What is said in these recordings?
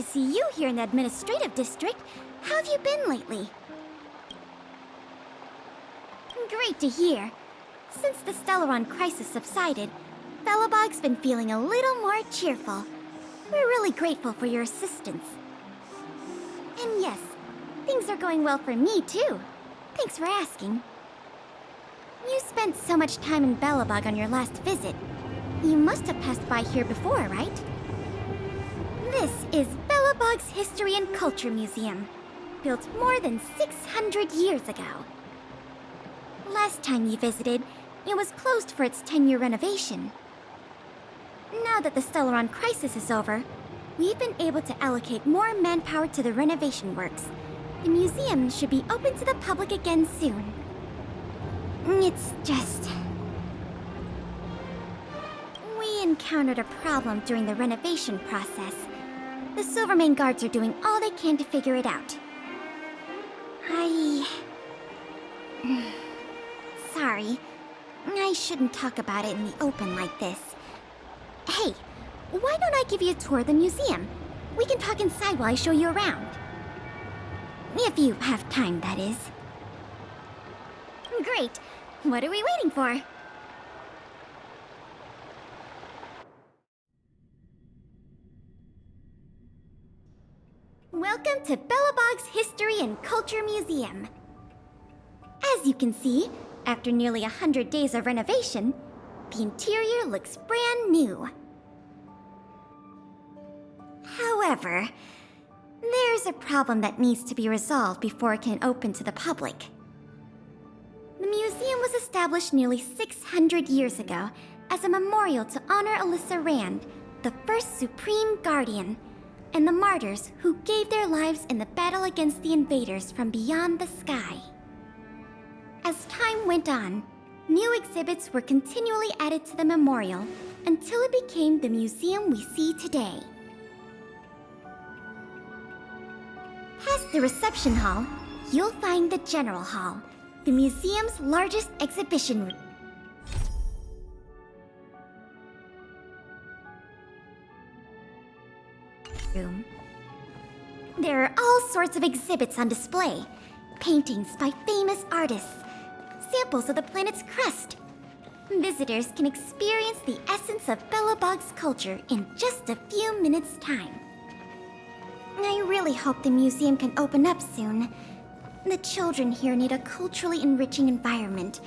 to see you here in the administrative district. How have you been lately? Great to hear. Since the Stellaron crisis subsided, Belobog's been feeling a little more cheerful. We're really grateful for your assistance. And yes, things are going well for me too. Thanks for asking. You spent so much time in Belobog on your last visit. You must have passed by here before, right? This is Belobog's History and Culture Museum, built more than 600 years ago. Last time you visited, it was closed for its 10-year renovation. Now that the Stellaron crisis is over, we've been able to allocate more manpower to the renovation works. The museum should be open to the public again soon. It's just... we encountered a problem during the renovation process. The Silvermane guards are doing all they can to figure it out. Sorry. I shouldn't talk about it in the open like this. Hey, why don't I give you a tour of the museum? We can talk inside while I show you around. If you have time, that is. Great. What are we waiting for? Welcome to Belobog's History and Culture Museum. As you can see, after nearly 100 days of renovation, the interior looks brand new. However, there's a problem that needs to be resolved before it can open to the public. The museum was established nearly 600 years ago as a memorial to honor Alyssa Rand, the first Supreme Guardian, and the martyrs who gave their lives in the battle against the invaders from beyond the sky. As time went on, new exhibits were continually added to the memorial until it became the museum we see today. Past the reception hall, you'll find the General Hall, the museum's largest exhibition room. There are all sorts of exhibits on display. Paintings by famous artists, samples of the planet's crust. Visitors can experience the essence of Belobog's culture in just a few minutes' time. I really hope the museum can open up soon. The children here need a culturally enriching environment,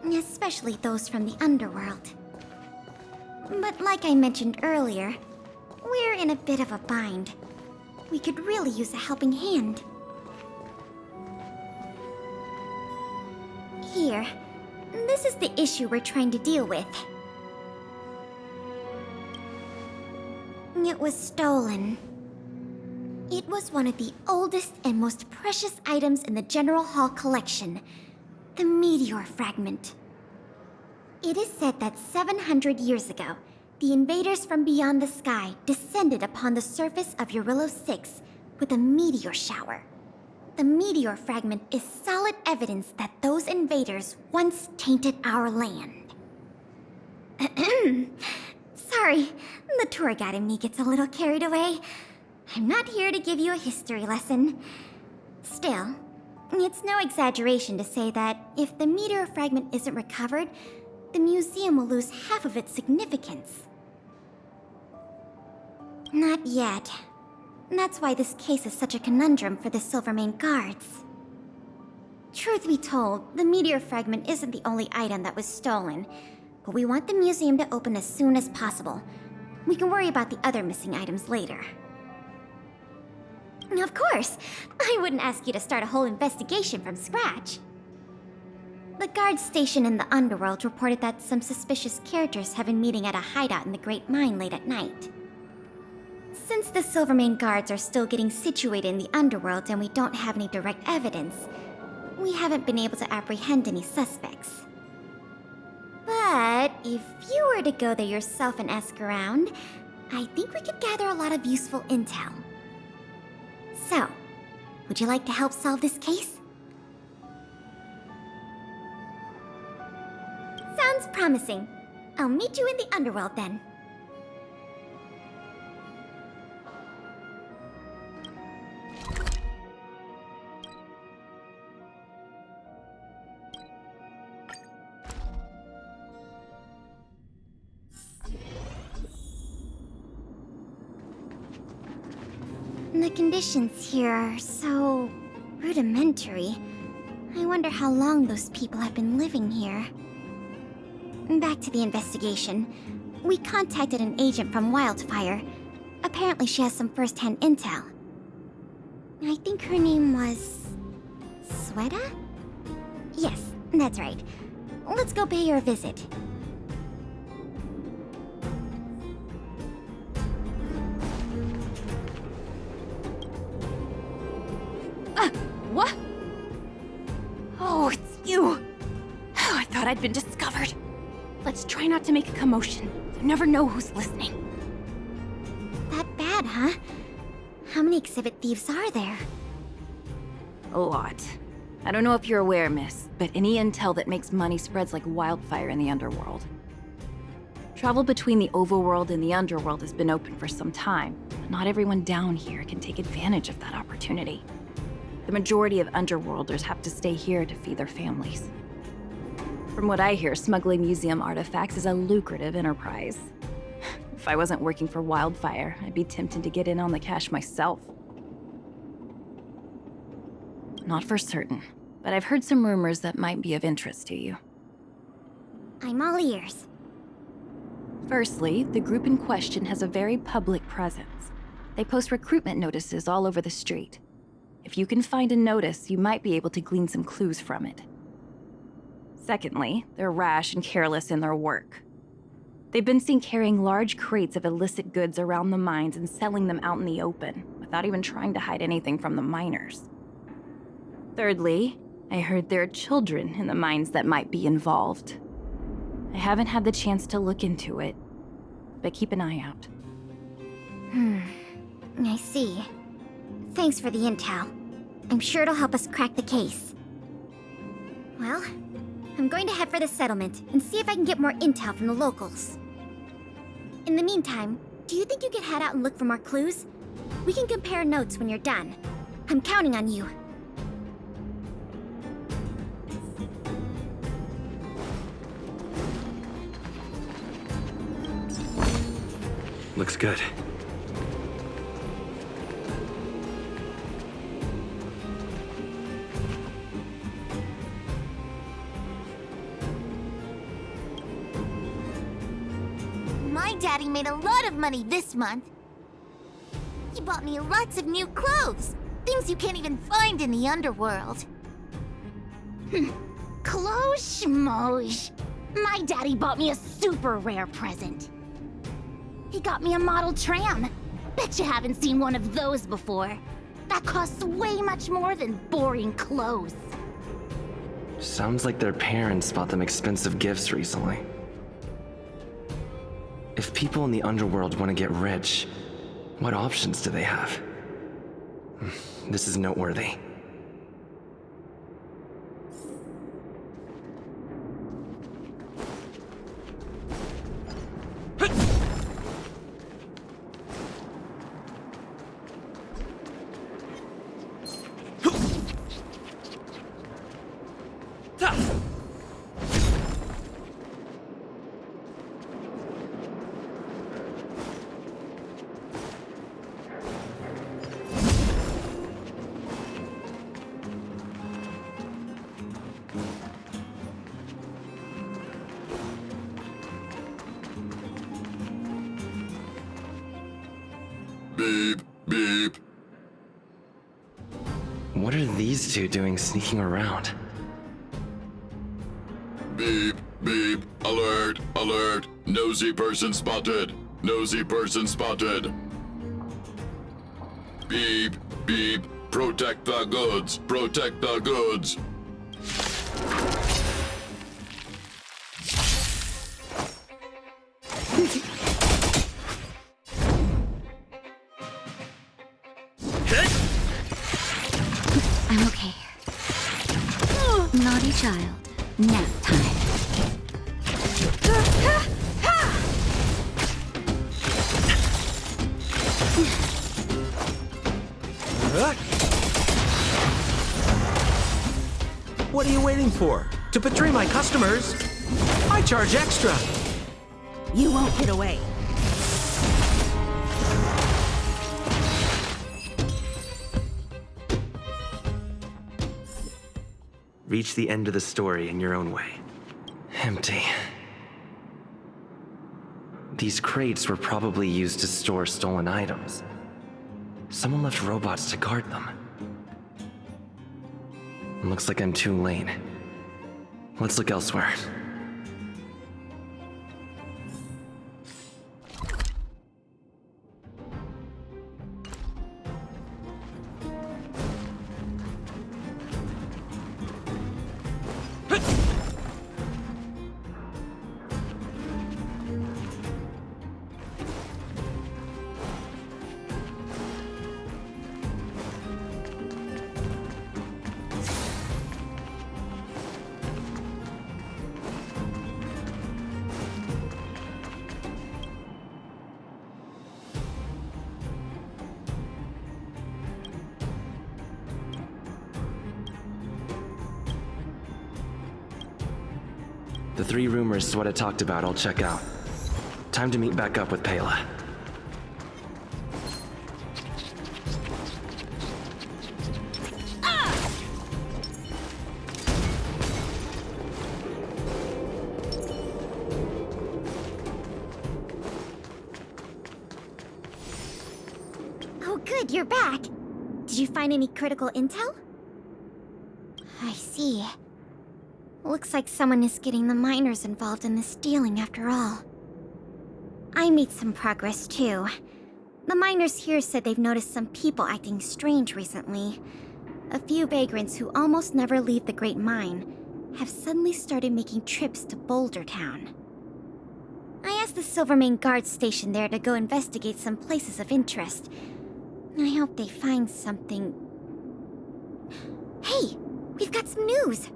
especially those from the underworld. But like I mentioned earlier, we're in a bit of a bind. We could really use a helping hand. Here, this is the issue we're trying to deal with. It was stolen. It was one of the oldest and most precious items in the General Hall collection, the meteor fragment. It is said that 700 years ago, the invaders from beyond the sky descended upon the surface of Eurillo 6 with a meteor shower. The meteor fragment is solid evidence that those invaders once tainted our land. Sorry, the tour guide in me gets a little carried away. I'm not here to give you a history lesson. Still, it's no exaggeration to say that if the meteor fragment isn't recovered, the museum will lose half of its significance. Not yet. That's why this case is such a conundrum for the Silvermane guards. Truth be told, the meteor fragment isn't the only item that was stolen, but we want the museum to open as soon as possible. We can worry about the other missing items later. Of course! I wouldn't ask you to start a whole investigation from scratch. The guard station in the underworld reported that some suspicious characters have been meeting at a hideout in the Great Mine late at night. Since the Silvermane guards are still getting situated in the underworld and we don't have any direct evidence, we haven't been able to apprehend any suspects. But if you were to go there yourself and ask around, I think we could gather a lot of useful intel. So, would you like to help solve this case? Sounds promising. I'll meet you in the underworld then. The conditions here are so rudimentary. I wonder how long those people have been living here. Back to the investigation. We contacted an agent from Wildfire. Apparently she has some first-hand intel. I think her name was... Sweta? Yes, that's right. Let's go pay her a visit. What? Oh, it's you! I thought I'd been discovered. Let's try not to make a commotion. You never know who's listening. That bad, huh? How many exhibit thieves are there? A lot. I don't know if you're aware, miss, but any intel that makes money spreads like wildfire in the underworld. Travel between the overworld and the underworld has been open for some time, but not everyone down here can take advantage of that opportunity. The majority of underworlders have to stay here to feed their families. From what I hear, smuggling museum artifacts is a lucrative enterprise. If I wasn't working for Wildfire, I'd be tempted to get in on the cash myself. Not for certain, but I've heard some rumors that might be of interest to you. I'm all ears. Firstly, the group in question has a very public presence. They post recruitment notices all over the street. If you can find a notice, you might be able to glean some clues from it. Secondly, they're rash and careless in their work. They've been seen carrying large crates of illicit goods around the mines and selling them out in the open, without even trying to hide anything from the miners. Thirdly, I heard there are children in the mines that might be involved. I haven't had the chance to look into it, but keep an eye out. I see. Thanks for the intel. I'm sure it'll help us crack the case. Well, I'm going to head for the settlement and see if I can get more intel from the locals. In the meantime, do you think you could head out and look for more clues? We can compare notes when you're done. I'm counting on you. Looks good. My daddy made a lot of money this month. He bought me lots of new clothes. Things you can't even find in the underworld. Clothes schmoes. My daddy bought me a super rare present. He got me a model tram. Bet you haven't seen one of those before. That costs way much more than boring clothes. Sounds like their parents bought them expensive gifts recently. If people in the underworld want to get rich, what options do they have? This is noteworthy. Beep, beep. What are these two doing sneaking around? Beep, beep. Alert, alert. Nosy person spotted. Nosy person spotted. Beep, beep. Protect the goods. Protect the goods. I'm okay. Naughty child. Nap time. What are you waiting for? To betray my customers? I charge extra. You won't get away. Reach the end of the story in your own way. Empty. These crates were probably used to store stolen items. Someone left robots to guard them. Looks like I'm too late. Let's look elsewhere. The 3 rumors Sweater talked about I'll check out. Time to meet back up with Pela. Oh good, you're back. Did you find any critical intel? I see. Looks like someone is getting the miners involved in the stealing after all. I made some progress too. The miners here said they've noticed some people acting strange recently. A few vagrants who almost never leave the Great Mine have suddenly started making trips to Boulder Town. I asked the Silvermane guard station there to go investigate some places of interest. I hope they find something. Hey, we've got some news!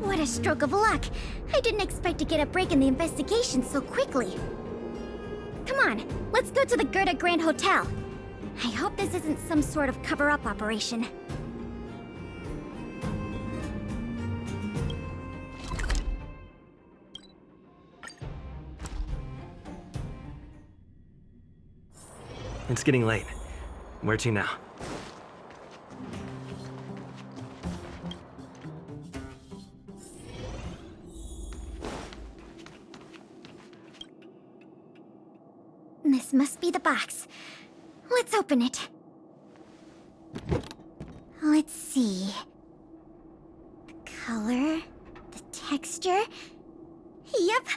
What a stroke of luck! I didn't expect to get a break in the investigation so quickly. Come on, let's go to the Gerda Grand Hotel. I hope this isn't some sort of cover-up operation. It's getting late. Where to now? This must be the box. Let's open it. Let's see. The color, the texture. Yep,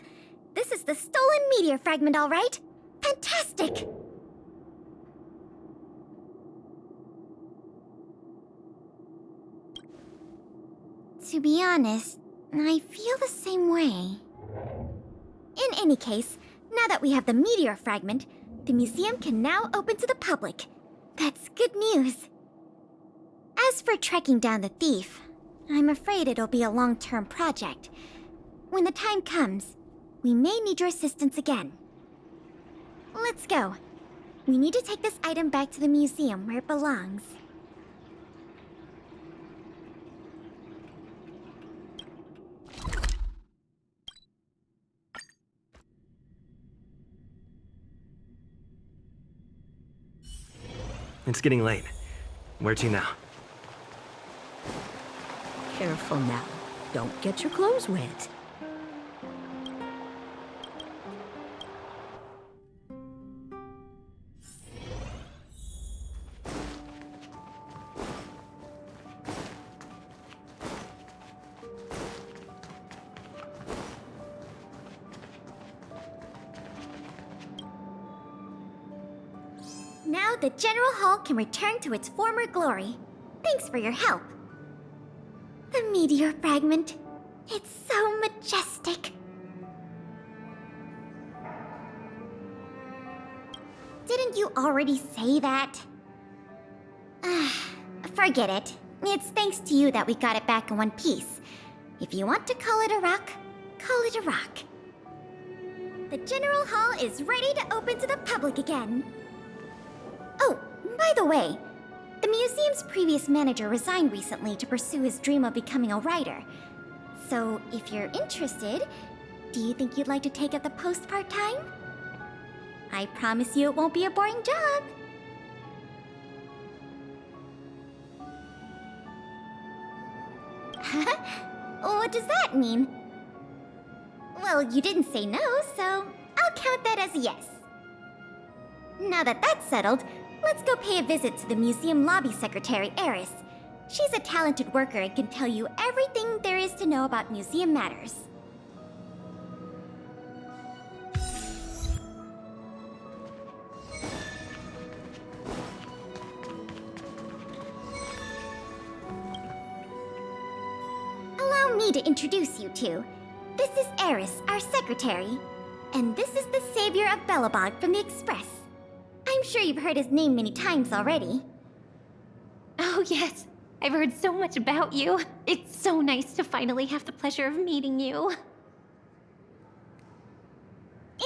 this is the stolen meteor fragment, all right. Fantastic! To be honest, I feel the same way. In any case, now that we have the meteor fragment, the museum can now open to the public. That's good news. As for tracking down the thief, I'm afraid it'll be a long-term project. When the time comes, we may need your assistance again. Let's go. We need to take this item back to the museum where it belongs. It's getting late. Where to now? Careful now. Don't get your clothes wet. Now the General Hall can return to its former glory. Thanks for your help. The meteor fragment. It's so majestic. Didn't you already say that? Forget it. It's thanks to you that we got it back in one piece. If you want to call it a rock, call it a rock. The General Hall is ready to open to the public again. Oh, by the way, the museum's previous manager resigned recently to pursue his dream of becoming a writer. So, if you're interested, do you think you'd like to take up the post part-time? I promise you it won't be a boring job. What does that mean? Well, you didn't say no, so I'll count that as a yes. Now that that's settled, let's go pay a visit to the museum lobby secretary, Eris. She's a talented worker and can tell you everything there is to know about museum matters. Allow me to introduce you two. This is Eris, our secretary. And this is the savior of Belobog from the Express. I'm sure you've heard his name many times already. Oh, yes. I've heard so much about you. It's so nice to finally have the pleasure of meeting you.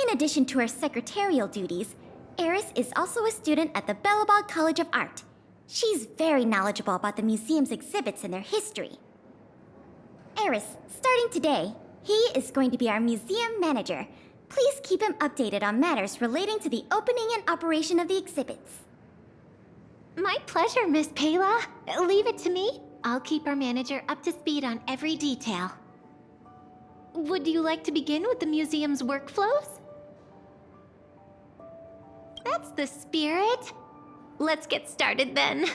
In addition to her secretarial duties, Eris is also a student at the Belobog College of Art. She's very knowledgeable about the museum's exhibits and their history. Eris, starting today, he is going to be our museum manager. Please keep him updated on matters relating to the opening and operation of the exhibits. My pleasure, Miss Pela. Leave it to me. I'll keep our manager up to speed on every detail. Would you like to begin with the museum's workflows? That's the spirit. Let's get started then.